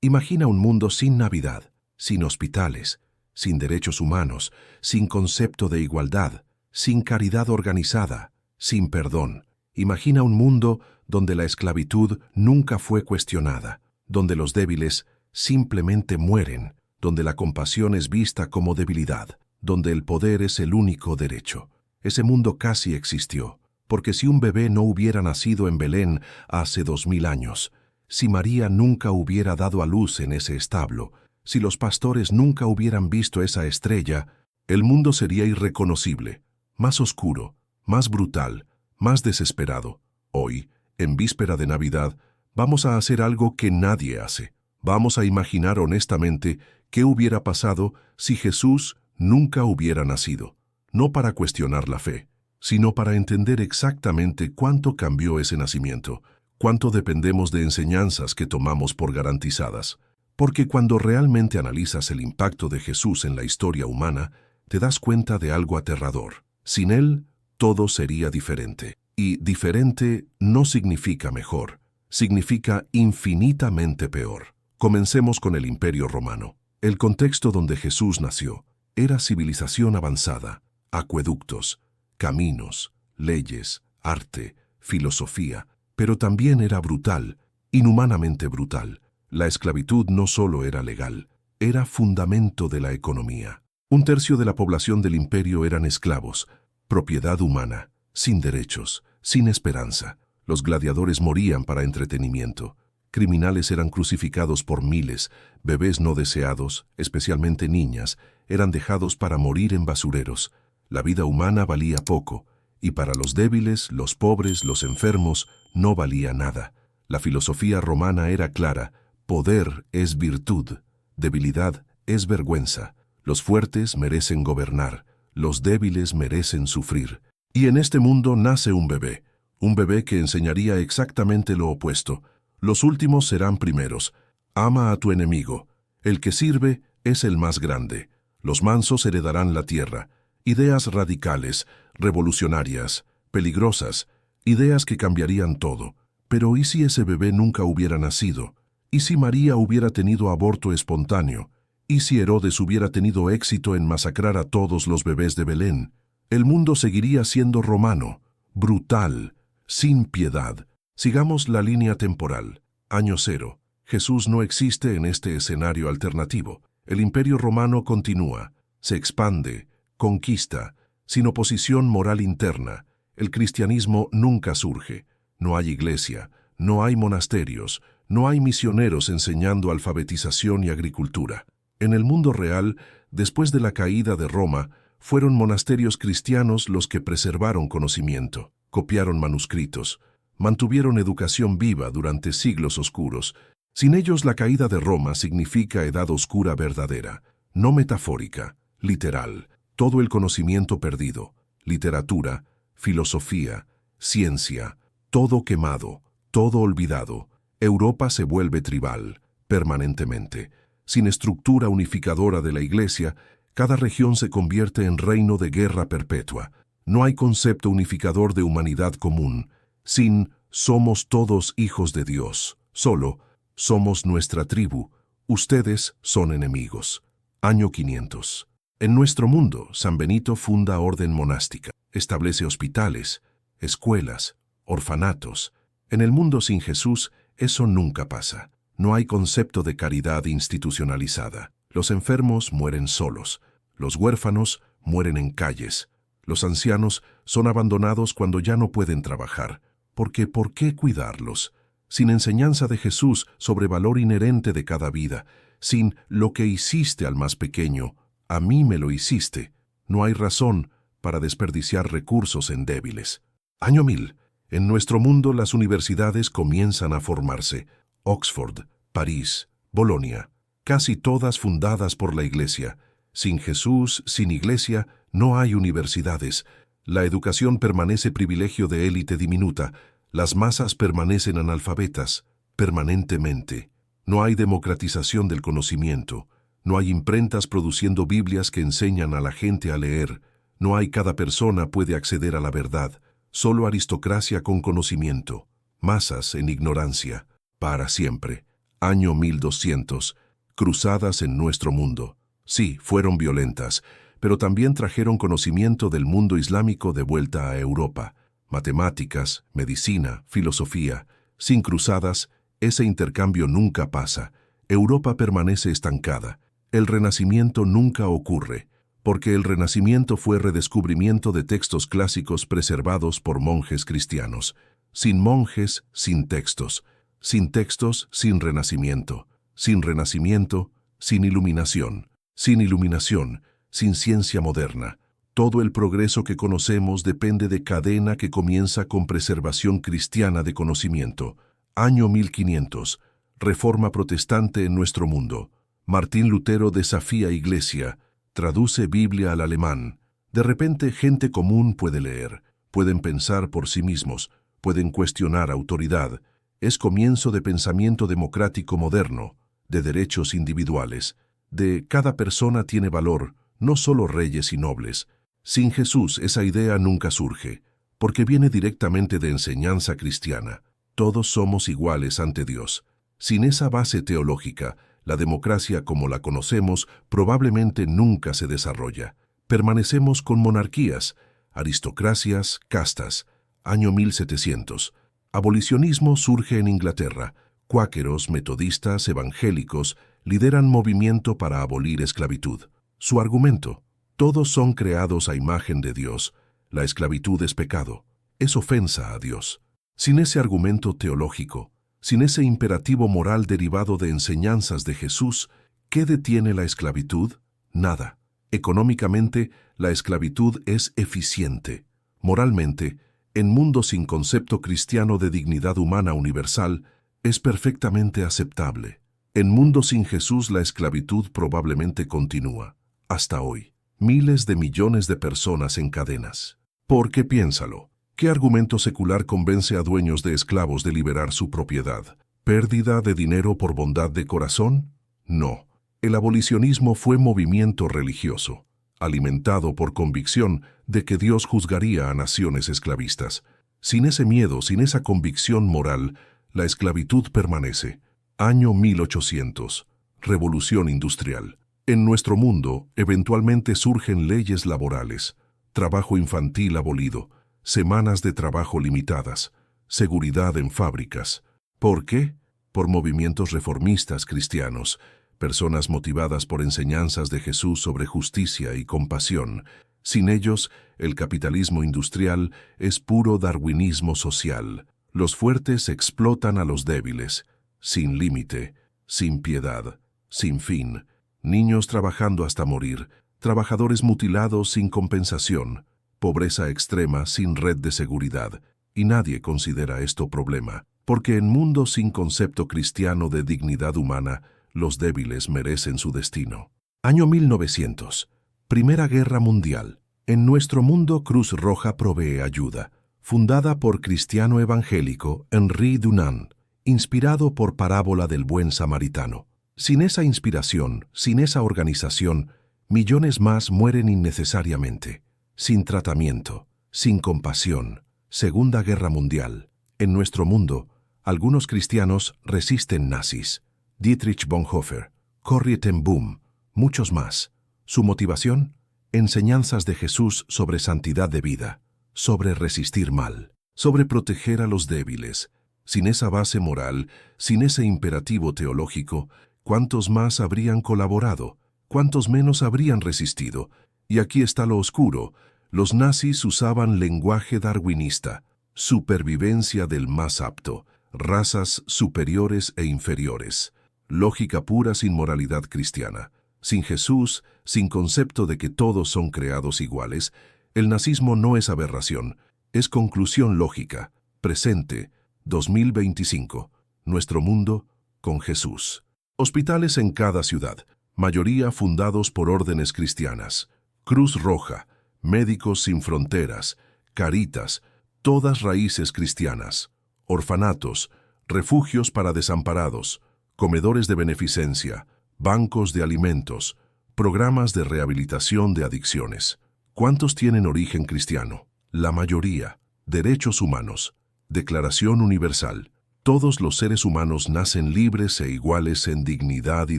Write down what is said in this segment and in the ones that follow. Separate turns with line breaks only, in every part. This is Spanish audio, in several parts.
Imagina un mundo sin Navidad, sin hospitales, sin derechos humanos, sin concepto de igualdad, sin caridad organizada, sin perdón. Imagina un mundo donde la esclavitud nunca fue cuestionada, donde los débiles simplemente mueren, donde la compasión es vista como debilidad, donde el poder es el único derecho. Ese mundo casi existió, porque si un bebé no hubiera nacido en Belén hace 2000 años, si María nunca hubiera dado a luz en ese establo, si los pastores nunca hubieran visto esa estrella, el mundo sería irreconocible, más oscuro, más brutal, más desesperado. Hoy, en víspera de Navidad, vamos a hacer algo que nadie hace. Vamos a imaginar honestamente qué hubiera pasado si Jesús nunca hubiera nacido, no para cuestionar la fe, sino para entender exactamente cuánto cambió ese nacimiento, cuánto dependemos de enseñanzas que tomamos por garantizadas. Porque cuando realmente analizas el impacto de Jesús en la historia humana, te das cuenta de algo aterrador. Sin Él, todo sería diferente. Y diferente no significa mejor, significa infinitamente peor. Comencemos con el Imperio Romano. El contexto donde Jesús nació era civilización avanzada, acueductos, caminos, leyes, arte, filosofía, pero también era brutal, inhumanamente brutal. La esclavitud no solo era legal, era fundamento de la economía. Un tercio de la población del imperio eran esclavos, propiedad humana, sin derechos, sin esperanza. Los gladiadores morían para entretenimiento. Criminales eran crucificados por miles, bebés no deseados, especialmente niñas, eran dejados para morir en basureros. La vida humana valía poco, y para los débiles, los pobres, los enfermos, no valía nada. La filosofía romana era clara: poder es virtud, debilidad es vergüenza. Los fuertes merecen gobernar, los débiles merecen sufrir. Y en este mundo nace un bebé que enseñaría exactamente lo opuesto. Los últimos serán primeros. Ama a tu enemigo. El que sirve es el más grande. Los mansos heredarán la tierra. Ideas radicales, revolucionarias, peligrosas, ideas que cambiarían todo. Pero ¿y si ese bebé nunca hubiera nacido? ¿Y si María hubiera tenido aborto espontáneo? ¿Y si Herodes hubiera tenido éxito en masacrar a todos los bebés de Belén? El mundo seguiría siendo romano, brutal, sin piedad. Sigamos la línea temporal. Año 0. Jesús no existe en este escenario alternativo. El Imperio Romano continúa, se expande, conquista, sin oposición moral interna. El cristianismo nunca surge. No hay iglesia, no hay monasterios, no hay misioneros enseñando alfabetización y agricultura. En el mundo real, después de la caída de Roma, fueron monasterios cristianos los que preservaron conocimiento, copiaron manuscritos, mantuvieron educación viva durante siglos oscuros. Sin ellos, la caída de Roma significa edad oscura verdadera, no metafórica, literal. Todo el conocimiento perdido, literatura, filosofía, ciencia, todo quemado, todo olvidado. Europa se vuelve tribal, permanentemente. Sin estructura unificadora de la Iglesia, cada región se convierte en reino de guerra perpetua. No hay concepto unificador de humanidad común. Sin somos todos hijos de Dios. Solo somos nuestra tribu. Ustedes son enemigos. Año 500. En nuestro mundo, San Benito funda orden monástica. Establece hospitales, escuelas, orfanatos. En el mundo sin Jesús, eso nunca pasa. No hay concepto de caridad institucionalizada. Los enfermos mueren solos. Los huérfanos mueren en calles. Los ancianos son abandonados cuando ya no pueden trabajar. Porque ¿por qué cuidarlos? Sin enseñanza de Jesús sobre valor inherente de cada vida, sin lo que hiciste al más pequeño, a mí me lo hiciste, no hay razón para desperdiciar recursos en débiles. Año 1000. En nuestro mundo las universidades comienzan a formarse. Oxford, París, Bolonia, casi todas fundadas por la Iglesia. Sin Jesús, sin Iglesia, no hay universidades. La educación permanece privilegio de élite diminuta. Las masas permanecen analfabetas, permanentemente. No hay democratización del conocimiento. No hay imprentas produciendo Biblias que enseñan a la gente a leer. No hay cada persona puede acceder a la verdad. Solo aristocracia con conocimiento. Masas en ignorancia. Para siempre. Año 1200. Cruzadas en nuestro mundo. Sí, fueron violentas, pero también trajeron conocimiento del mundo islámico de vuelta a Europa. Matemáticas, medicina, filosofía. Sin cruzadas, ese intercambio nunca pasa. Europa permanece estancada. El Renacimiento nunca ocurre, porque el Renacimiento fue redescubrimiento de textos clásicos preservados por monjes cristianos. Sin monjes, sin textos. Sin textos, sin Renacimiento. Sin Renacimiento, sin iluminación. Sin iluminación, sin ciencia moderna. Todo el progreso que conocemos depende de cadena que comienza con preservación cristiana de conocimiento. Año 1500. Reforma protestante en nuestro mundo. Martín Lutero desafía Iglesia. Traduce Biblia al alemán. De repente, gente común puede leer. Pueden pensar por sí mismos. Pueden cuestionar autoridad. Es comienzo de pensamiento democrático moderno, de derechos individuales. De cada persona tiene valor, no solo reyes y nobles. Sin Jesús esa idea nunca surge, porque viene directamente de enseñanza cristiana. Todos somos iguales ante Dios. Sin esa base teológica, la democracia como la conocemos probablemente nunca se desarrolla. Permanecemos con monarquías, aristocracias, castas. Año 1700. Abolicionismo surge en Inglaterra. Cuáqueros, metodistas, evangélicos lideran movimiento para abolir esclavitud. Su argumento: todos son creados a imagen de Dios. La esclavitud es pecado. Es ofensa a Dios. Sin ese argumento teológico, sin ese imperativo moral derivado de enseñanzas de Jesús, ¿qué detiene la esclavitud? Nada. Económicamente, la esclavitud es eficiente. Moralmente, en mundo sin concepto cristiano de dignidad humana universal, es perfectamente aceptable. En mundo sin Jesús la esclavitud probablemente continúa. Hasta hoy, miles de millones de personas en cadenas. Porque piénsalo, ¿qué argumento secular convence a dueños de esclavos de liberar su propiedad? ¿Pérdida de dinero por bondad de corazón? No. El abolicionismo fue movimiento religioso, alimentado por convicción de que Dios juzgaría a naciones esclavistas. Sin ese miedo, sin esa convicción moral, la esclavitud permanece. Año 1800. Revolución industrial. En nuestro mundo, eventualmente surgen leyes laborales, trabajo infantil abolido, semanas de trabajo limitadas, seguridad en fábricas. ¿Por qué? Por movimientos reformistas cristianos, personas motivadas por enseñanzas de Jesús sobre justicia y compasión. Sin ellos, el capitalismo industrial es puro darwinismo social. Los fuertes explotan a los débiles, sin límite, sin piedad, sin fin. Niños trabajando hasta morir, trabajadores mutilados sin compensación, pobreza extrema sin red de seguridad. Y nadie considera esto problema, porque en mundo sin concepto cristiano de dignidad humana, los débiles merecen su destino. Año 1900. Primera Guerra Mundial. En nuestro mundo Cruz Roja provee ayuda. Fundada por cristiano evangélico Henri Dunant, inspirado por Parábola del Buen Samaritano. Sin esa inspiración, sin esa organización, millones más mueren innecesariamente. Sin tratamiento, sin compasión. Segunda Guerra Mundial. En nuestro mundo, algunos cristianos resisten nazis. Dietrich Bonhoeffer, Corrie ten Boom, muchos más. Su motivación: enseñanzas de Jesús sobre santidad de vida, sobre resistir mal, sobre proteger a los débiles. Sin esa base moral, sin ese imperativo teológico, ¿cuántos más habrían colaborado? ¿Cuántos menos habrían resistido? Y aquí está lo oscuro. Los nazis usaban lenguaje darwinista, supervivencia del más apto, razas superiores e inferiores. Lógica pura sin moralidad cristiana. Sin Jesús, sin concepto de que todos son creados iguales, el nazismo no es aberración, es conclusión lógica. Presente, 2025. Nuestro mundo con Jesús. Hospitales en cada ciudad, mayoría fundados por órdenes cristianas. Cruz Roja, Médicos Sin Fronteras, Caritas, todas raíces cristianas. Orfanatos, refugios para desamparados, comedores de beneficencia, bancos de alimentos, programas de rehabilitación de adicciones. ¿Cuántos tienen origen cristiano? La mayoría. Derechos humanos. Declaración Universal. Todos los seres humanos nacen libres e iguales en dignidad y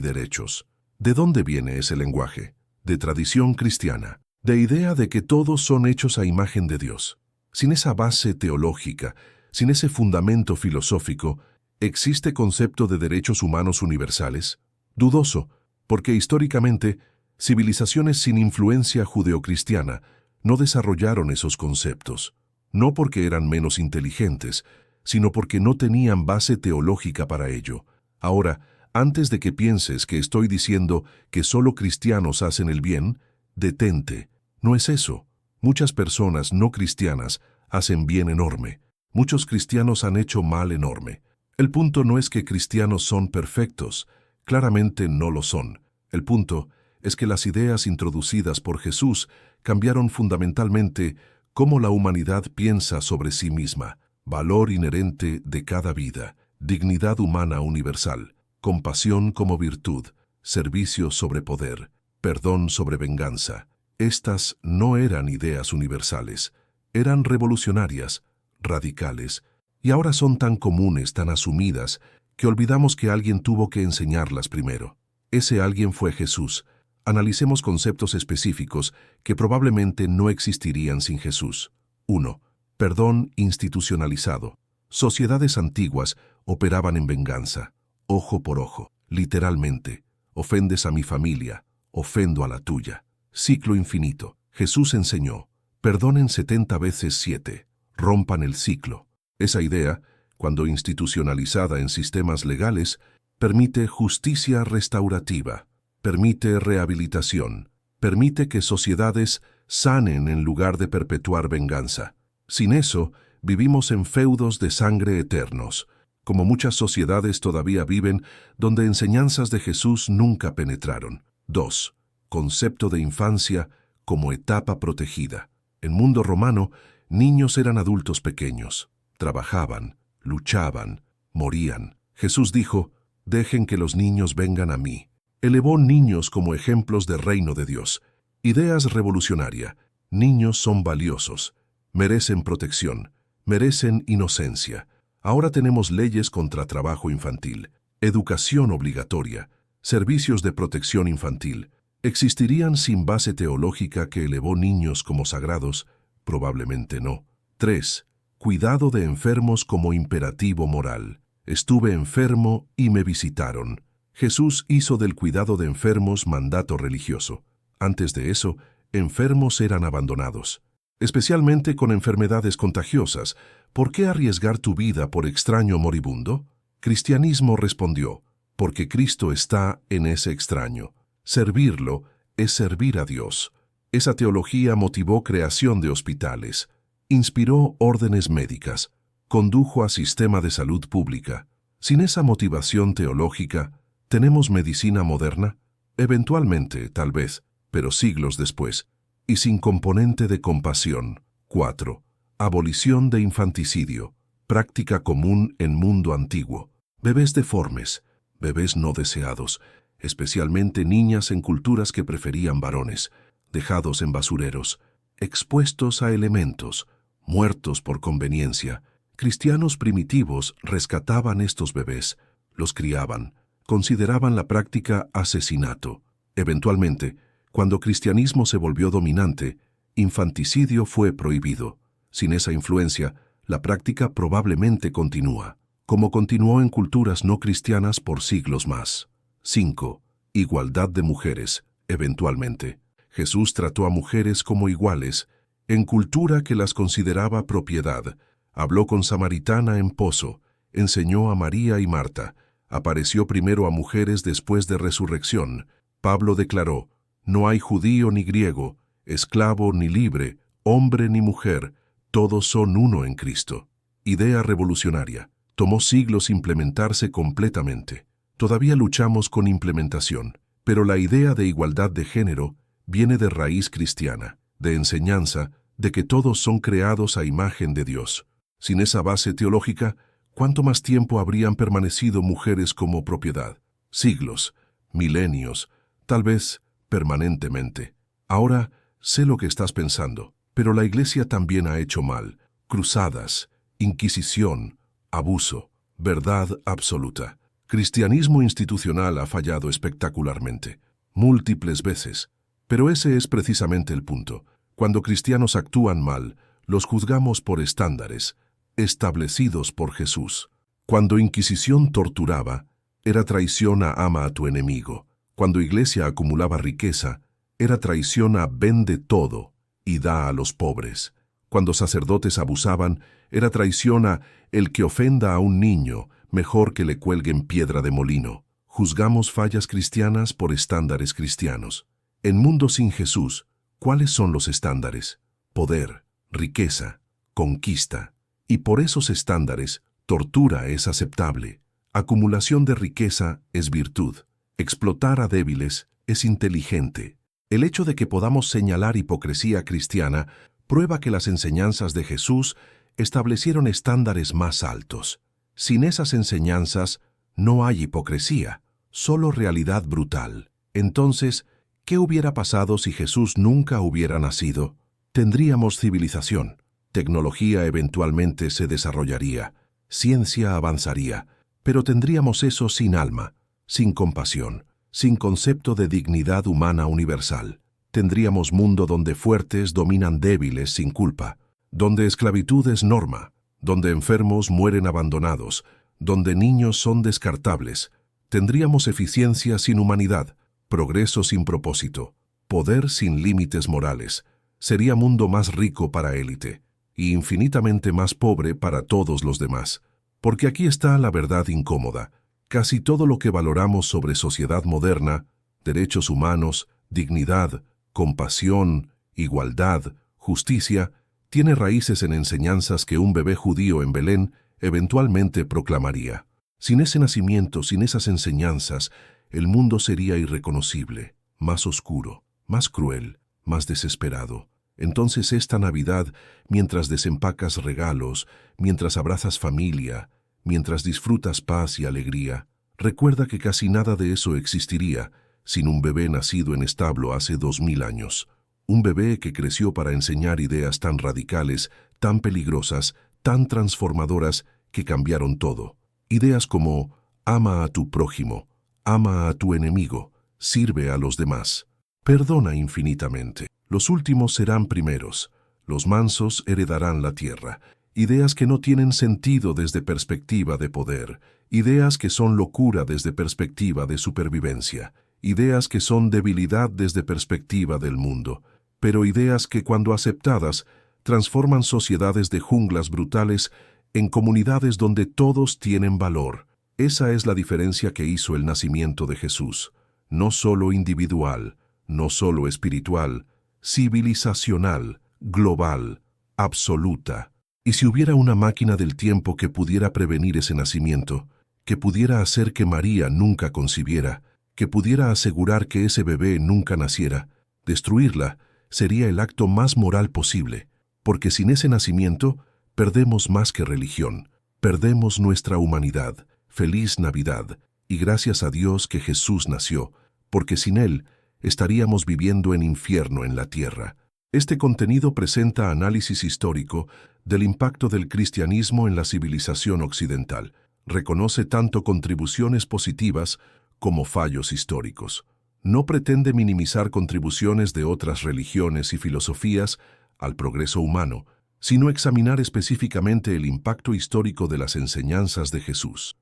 derechos. ¿De dónde viene ese lenguaje? De tradición cristiana, de idea de que todos son hechos a imagen de Dios. Sin esa base teológica, sin ese fundamento filosófico, ¿existe concepto de derechos humanos universales? Dudoso, porque históricamente, civilizaciones sin influencia judeocristiana no desarrollaron esos conceptos, no porque eran menos inteligentes, sino porque no tenían base teológica para ello. Ahora, antes de que pienses que estoy diciendo que solo cristianos hacen el bien, detente. No es eso. Muchas personas no cristianas hacen bien enorme. Muchos cristianos han hecho mal enorme. El punto no es que cristianos son perfectos. Claramente no lo son. El punto es que las ideas introducidas por Jesús cambiaron fundamentalmente cómo la humanidad piensa sobre sí misma, valor inherente de cada vida, dignidad humana universal, compasión como virtud, servicio sobre poder, perdón sobre venganza. Estas no eran ideas universales, eran revolucionarias, radicales, y ahora son tan comunes, tan asumidas, que olvidamos que alguien tuvo que enseñarlas primero. Ese alguien fue Jesús. Analicemos conceptos específicos que probablemente no existirían sin Jesús. 1. Perdón institucionalizado. Sociedades antiguas operaban en venganza, ojo por ojo, literalmente. Ofendes a mi familia, ofendo a la tuya. Ciclo infinito. Jesús enseñó, perdonen 70 veces 7, rompan el ciclo. Esa idea, cuando institucionalizada en sistemas legales, permite justicia restaurativa, permite rehabilitación, permite que sociedades sanen en lugar de perpetuar venganza. Sin eso, vivimos en feudos de sangre eternos, como muchas sociedades todavía viven donde enseñanzas de Jesús nunca penetraron. 2. Concepto de infancia como etapa protegida. En mundo romano, niños eran adultos pequeños, trabajaban, luchaban, morían. Jesús dijo, dejen que los niños vengan a mí. Elevó niños como ejemplos del reino de Dios. Ideas revolucionaria. Niños son valiosos, merecen protección, merecen inocencia. Ahora tenemos leyes contra trabajo infantil, educación obligatoria, servicios de protección infantil. ¿Existirían sin base teológica que elevó niños como sagrados? Probablemente no. 3. Cuidado de enfermos como imperativo moral. Estuve enfermo y me visitaron. Jesús hizo del cuidado de enfermos mandato religioso. Antes de eso, enfermos eran abandonados. Especialmente con enfermedades contagiosas. ¿Por qué arriesgar tu vida por extraño moribundo? Cristianismo respondió, porque Cristo está en ese extraño. Servirlo es servir a Dios. Esa teología motivó creación de hospitales, inspiró órdenes médicas, condujo a sistema de salud pública. Sin esa motivación teológica, ¿tenemos medicina moderna? Eventualmente, tal vez, pero siglos después, y sin componente de compasión. 4. Abolición de infanticidio, práctica común en mundo antiguo. Bebés deformes, bebés no deseados, especialmente niñas en culturas que preferían varones, dejados en basureros, expuestos a elementos, muertos por conveniencia. Cristianos primitivos rescataban estos bebés, los criaban, consideraban la práctica asesinato. Eventualmente, cuando cristianismo se volvió dominante, infanticidio fue prohibido. Sin esa influencia, la práctica probablemente continúa, como continuó en culturas no cristianas por siglos más. 5. Igualdad de mujeres, eventualmente. Jesús trató a mujeres como iguales, en cultura que las consideraba propiedad. Habló con samaritana en pozo, enseñó a María y Marta, apareció primero a mujeres después de resurrección. Pablo declaró, no hay judío ni griego, esclavo ni libre, hombre ni mujer, todos son uno en Cristo. Idea revolucionaria. Tomó siglos implementarse completamente. Todavía luchamos con implementación, pero la idea de igualdad de género viene de raíz cristiana, de enseñanza, de que todos son creados a imagen de Dios. Sin esa base teológica, ¿cuánto más tiempo habrían permanecido mujeres como propiedad? Siglos, milenios, tal vez permanentemente. Ahora sé lo que estás pensando, pero la Iglesia también ha hecho mal. Cruzadas, Inquisición, abuso. verdad absoluta. Cristianismo institucional ha fallado espectacularmente, múltiples veces. Pero ese es precisamente el punto. Cuando cristianos actúan mal, los juzgamos por estándares, establecidos por Jesús. Cuando Inquisición torturaba, era traición a ama a tu enemigo. Cuando Iglesia acumulaba riqueza, era traición a vende todo y da a los pobres. Cuando sacerdotes abusaban, era traición a el que ofenda a un niño, mejor que le cuelguen piedra de molino. Juzgamos fallas cristianas por estándares cristianos. En mundo sin Jesús, ¿cuáles son los estándares? Poder, riqueza, conquista. Y por esos estándares, tortura es aceptable. Acumulación de riqueza es virtud. Explotar a débiles es inteligente. El hecho de que podamos señalar hipocresía cristiana prueba que las enseñanzas de Jesús establecieron estándares más altos. Sin esas enseñanzas no hay hipocresía, solo realidad brutal. Entonces, ¿qué hubiera pasado si Jesús nunca hubiera nacido? Tendríamos civilización, tecnología eventualmente se desarrollaría, ciencia avanzaría, pero tendríamos eso sin alma, sin compasión, sin concepto de dignidad humana universal. Tendríamos mundo donde fuertes dominan débiles sin culpa, donde esclavitud es norma, donde enfermos mueren abandonados, donde niños son descartables. Tendríamos eficiencia sin humanidad, progreso sin propósito, poder sin límites morales. Sería mundo más rico para élite y infinitamente más pobre para todos los demás. Porque aquí está la verdad incómoda. Casi todo lo que valoramos sobre sociedad moderna, derechos humanos, dignidad, compasión, igualdad, justicia, tiene raíces en enseñanzas que un bebé judío en Belén eventualmente proclamaría. Sin ese nacimiento, sin esas enseñanzas, el mundo sería irreconocible, más oscuro, más cruel, más desesperado. Entonces esta Navidad, mientras desempacas regalos, mientras abrazas familia, mientras disfrutas paz y alegría, recuerda que casi nada de eso existiría sin un bebé nacido en establo hace 2000 años. Un bebé que creció para enseñar ideas tan radicales, tan peligrosas, tan transformadoras, que cambiaron todo. Ideas como ama a tu prójimo, ama a tu enemigo, sirve a los demás, perdona infinitamente. Los últimos serán primeros, los mansos heredarán la tierra. Ideas que no tienen sentido desde perspectiva de poder, ideas que son locura desde perspectiva de supervivencia, ideas que son debilidad desde perspectiva del mundo, pero ideas que cuando aceptadas transforman sociedades de junglas brutales en comunidades donde todos tienen valor. Esa es la diferencia que hizo el nacimiento de Jesús, no solo individual, no solo espiritual, civilizacional, global, absoluta. Y si hubiera una máquina del tiempo que pudiera prevenir ese nacimiento, que pudiera hacer que María nunca concibiera, que pudiera asegurar que ese bebé nunca naciera, destruirla sería el acto más moral posible, porque sin ese nacimiento perdemos más que religión, perdemos nuestra humanidad. Feliz Navidad, y gracias a Dios que Jesús nació, porque sin Él estaríamos viviendo en infierno en la tierra. Este contenido presenta análisis histórico del impacto del cristianismo en la civilización occidental. Reconoce tanto contribuciones positivas como fallos históricos. No pretende minimizar contribuciones de otras religiones y filosofías al progreso humano, sino examinar específicamente el impacto histórico de las enseñanzas de Jesús.